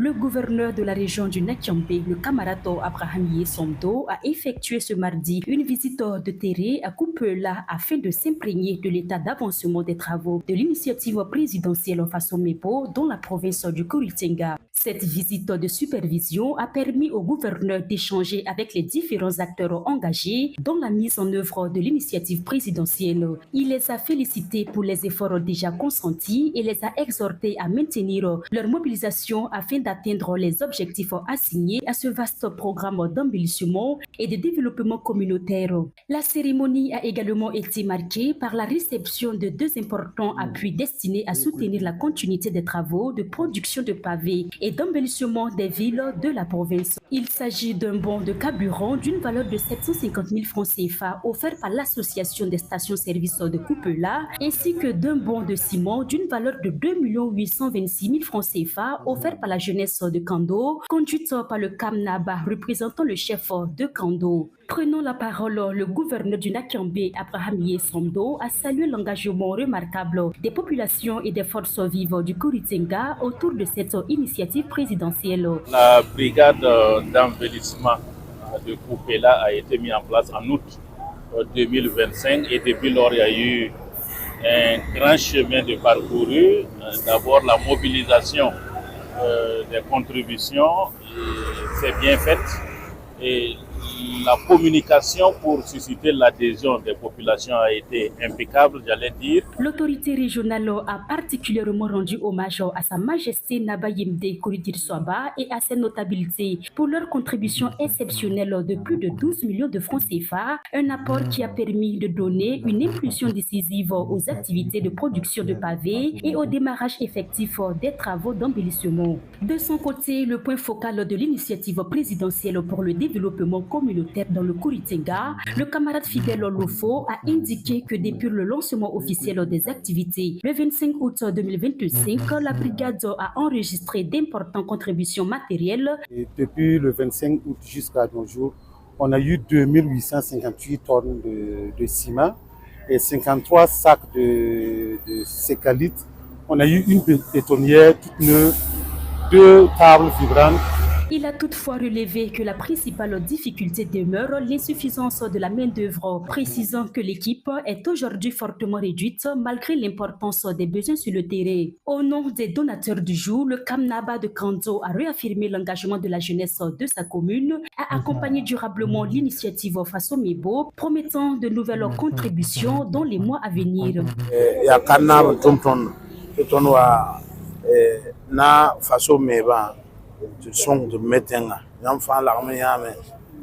Le gouverneur de la région du Nakiambé, le camarade Abraham Yesomdo, a effectué ce mardi une visite de terrain à Kupela afin de s'imprégner de l'état d'avancement des travaux de l'initiative présidentielle Faso Mebo dans la province du Kuritinga. Cette visite de supervision a permis au gouverneur d'échanger avec les différents acteurs engagés dans la mise en œuvre de l'initiative présidentielle. Il les a félicités pour les efforts déjà consentis et les a exhortés à maintenir leur mobilisation afin d'atteindre les objectifs assignés à ce vaste programme d'embellissement et de développement communautaire. La cérémonie a également été marquée par la réception de deux importants appuis destinés à soutenir la continuité des travaux de production de pavés et d'embellissement des villes de la province. Il s'agit d'un bon de carburant d'une valeur de 750 000 francs CFA offert par l'association des stations-service de Kupela ainsi que d'un bon de ciment d'une valeur de 2 826 000 francs CFA offert par la jeunesse de Kando, conduite par le Kamnaba représentant le chef de Kando. Prenant la parole, le gouverneur du Nakiambé, Abraham Yesomdo, a salué l'engagement remarquable des populations et des forces vives du Kuritinga autour de cette initiative présidentielle. La brigade d'embellissement de Kupela a été mise en place en août 2025 et depuis lors il y a eu un grand chemin de parcouru. D'abord la mobilisation des contributions s'est bien faite et la communication pour susciter l'adhésion des populations a été impeccable, j'allais dire. L'autorité régionale a particulièrement rendu hommage à Sa Majesté Nabayimde Koridir Swaba et à ses notabilités pour leur contribution exceptionnelle de plus de 12 millions de francs CFA, un apport qui a permis de donner une impulsion décisive aux activités de production de pavés et au démarrage effectif des travaux d'embellissement. De son côté, le point focal de l'initiative présidentielle pour le développement communautaire dans le Kuritinga, le camarade Fidel Lofo a indiqué que depuis le lancement officiel des activités le 25 août 2025, la brigade a enregistré d'importantes contributions matérielles. Et depuis le 25 août jusqu'à nos jours, on a eu 2858 tonnes de ciment et 53 sacs de sécalite. On a eu une bétonnière toute neuve, 2 tables vibrantes. Il a toutefois relevé que la principale difficulté demeure l'insuffisance de la main-d'œuvre, précisant que l'équipe est aujourd'hui fortement réduite malgré l'importance des besoins sur le terrain. Au nom des donateurs du jour, le Kamnaba de Kando a réaffirmé l'engagement de la jeunesse de sa commune à accompagner durablement l'initiative Faso Mebo, promettant de nouvelles contributions dans les mois à venir. Na Faso Meba tu song de metenga yam fa la me yame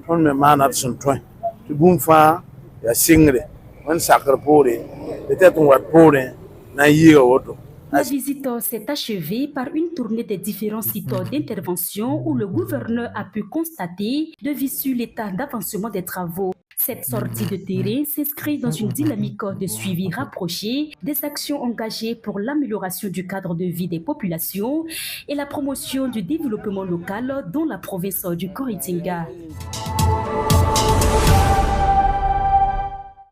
on me manat son toin tu bum fa ya singre on sacre pore peut-être on va pore na yiro woto. La visite s'est achevée par une tournée des différents sites d'intervention où le gouverneur a pu constater de visu l'état d'avancement des travaux. Cette sortie de terrain s'inscrit dans une dynamique de suivi rapproché des actions engagées pour l'amélioration du cadre de vie des populations et la promotion du développement local dans la province du Kuritinga.